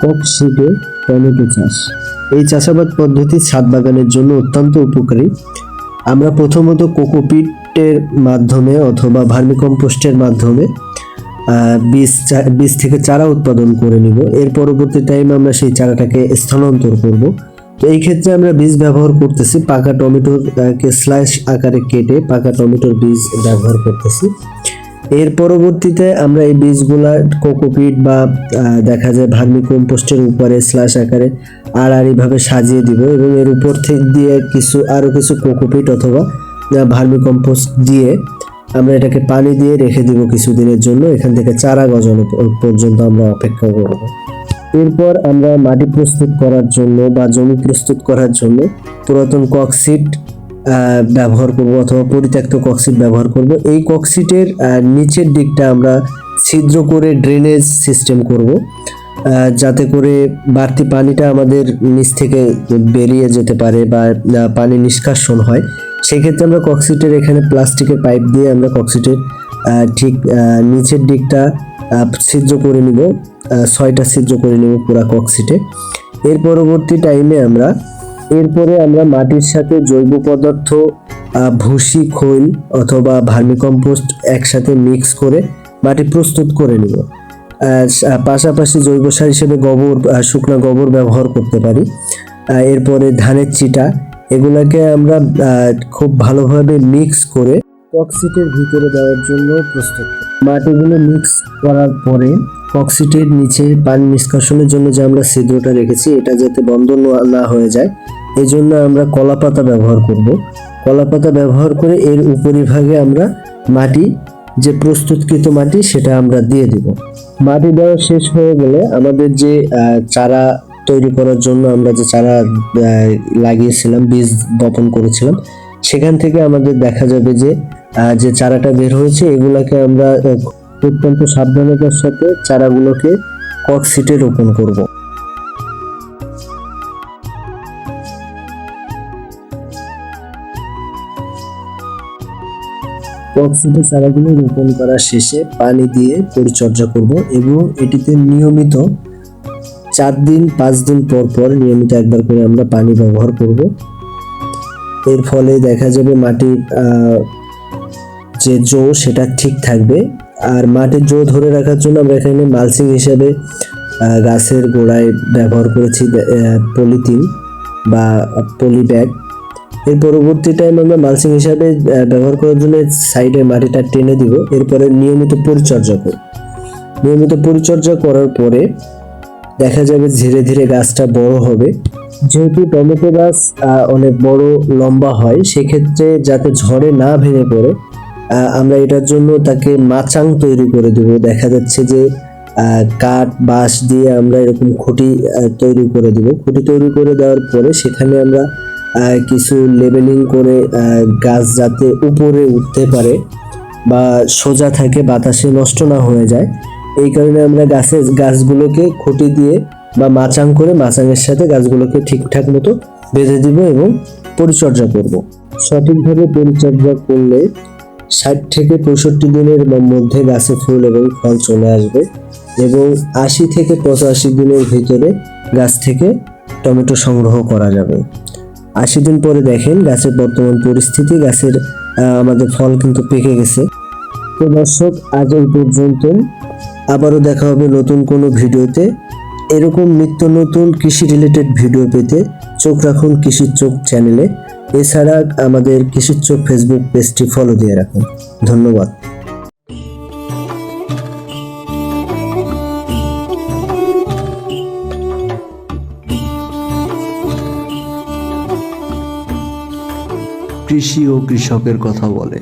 ককশিটে tomato চাষ। এই চাষাবাদ পদ্ধতি ছাদ বাগানের জন্য অত্যন্ত উপকারী। আমরা প্রথমত কোকোপিটের মাধ্যমে অথবা ভার্মিকম্পোস্টের মাধ্যমে বীজ থেকে চারা উৎপাদন করে নিব। এর পরবর্তী টাইমে আমরা সেই চারাটাকে স্থানান্তর করব। তো এই ক্ষেত্রে আমরা বীজ ব্যবহার করতেছি পাকা টমেটোকে স্লাইস আকারে কেটে পাকা টমেটোর বীজ ব্যবহার করতেছি। এর পরবর্তীতে আমরা এই বীজগুলা কোকোপিট বা দেখা যায় ভার্মিকম্পোস্টের উপরে স্লাশ আকারে আড়াআড়িভাবে সাজিয়ে দিব এবং এর উপর থেকে দিয়ে আরো কিছু কোকোপিট অথবা ভার্মিকম্পোস্ট দিয়ে আমরা এটাকে পানি দিয়ে রেখে দিব কিছুদিনের জন্য। এখান থেকে চারা গজানো পর্যন্ত আমরা অপেক্ষা করব। এরপর আমরা মাটি প্রস্তুত করার জন্য বা জমি প্রস্তুত করার জন্য পুরাতন ককশিট ব্যবহার করব অথবা পরিত্যক্ত ককশিট ব্যবহার করব। এই ককশিটের নিচের দিকটা আমরা ছিদ্র করে ড্রেনেজ সিস্টেম করব, যাতে করে বাড়তি পানিটা আমাদের নিচ থেকে বেরিয়ে যেতে পারে বা পানি নিষ্কাশন হয়। সেক্ষেত্রে আমরা ককশিটের এখানে প্লাস্টিকের পাইপ দিয়ে আমরা ককশিটের ঠিক নিচের দিকটা ছিদ্র করে নিব, 6টা ছিদ্র করে নিব পুরা ককশিটে। এর পরবর্তী টাইমে এরপরে আমরা মাটির সাথে জৈব পদার্থ ভুসি, খৈল অথবা ভার্মিকম্পোস্ট একসাথে মিক্স করে মাটি প্রস্তুত করে নিব। পাশাপাশি জৈব সার হিসেবে শুকনো গোবর ব্যবহার করতে পারি। এরপরে ধানের চিটা, এগুলাকে আমরা খুব ভালোভাবে মিক্স করে ককশিটের ভিতরে দেওয়ার জন্য প্রস্তুত। মাটিগুলো মিক্স করার পরে ককশিটের নিচে পানি নিষ্কাশনের জন্য যে আমরা ছিদ্রটা রেখেছি এটা যাতে বন্ধ না হয়ে যায়, এই জন্য আমরা কলাপাতা ব্যবহার করব। কলাপাতা ব্যবহার করে এর উপরিভাগে আমরা মাটি, যে প্রস্তুতকৃত মাটি, সেটা আমরা দিয়ে দিব। মাটি দেওয়া শেষ হয়ে গেলে আমাদের যে চারা তৈরি করার জন্য আমরা যে চারা লাগিয়েছিলাম, বীজ বপন করেছিলাম, সেখান থেকে আমাদের দেখা যাবে যে চারাটা বের হয়েছে। এগুলাকে আমরা অত্যন্ত সাবধানতার সাথে চারাগুলোকে ককশিটে রোপণ করব। ককশিটে চারাগুলো রোপণ করার শেষে পানি দিয়ে পরিচর্যা করব এবং এটিতে নিয়মিত 4 দিন 5 দিন পর পর নিয়মিত একবার করে আমরা পানি ব্যবহার করব। এর ফলে দেখা যাবে মাটির যে জো সেটা ঠিক থাকবে। আর মাটির জো ধরে রাখার জন্য আমরা এখানে মালচিং হিসেবে গাছের গোড়ায় ব্যবহার করেছি পলিথিন বা পলি ব্যাগ। এর পরবর্তী টাইম আমরা মালচিং হিসাবে ব্যবহার করার জন্য সাইডে মাটিটা টেনে দিব। এরপরে নিয়মিত পরিচর্যা করার পরে দেখা যাবে ধীরে ধীরে গাছটা বড় হবে। যেহেতু টমেটো গাছ অনেক বড় লম্বা হয়, সেক্ষেত্রে যাতে ঝড়ে না ভেঙে পড়ে আমরা এটার জন্য তাকে মাচাং তৈরি করে দেব। দেখা যাচ্ছে যে কাঠ বাঁশ দিয়ে আমরা এরকম খুঁটি তৈরি করে দেব। খুঁটি তৈরি করে দেওয়ার পরে সেখানে আমরা কিছু লেবেলিং করে গাছ যাতে উপরে উঠতে পারে বা সোজা থাকে, বাতাসে নষ্ট না হয়ে যায়, এই কারণে আমরা গাছগুলোকে খুঁটি দিয়ে বা মাচাং করে মাচাঙের সাথে গাছগুলোকে ঠিকঠাক মতো বেঁধে দিব এবং পরিচর্যা করব। সঠিকভাবে পরিচর্যা করলে 60 থেকে 65 দিনের মধ্যে গাছে ফুল এবং ফল চলে আসবে এবং 80 থেকে 85 দিনের ভিতরে গাছ থেকে টমেটো সংগ্রহ করা যাবে। 80 দিন পরে দেখেন গাছের বর্তমান পরিস্থিতি, গাছের আমাদের ফল কিন্তু পেকে গেছে। তো দর্শক, আজ এই পর্যন্ত। আবারও দেখা হবে নতুন কোনো ভিডিওতে। এরকম নিত্য নতুন কৃষি রিলেটেড ভিডিও পেতে চোখ রাখুন কৃষির চোখ চ্যানেলে। এছাড়া আমাদের কৃষির চোখ ফেসবুক পেজটি ফলো দিয়ে রাখুন। ধন্যবাদ। কৃষি ও কৃষকের কথা বলে।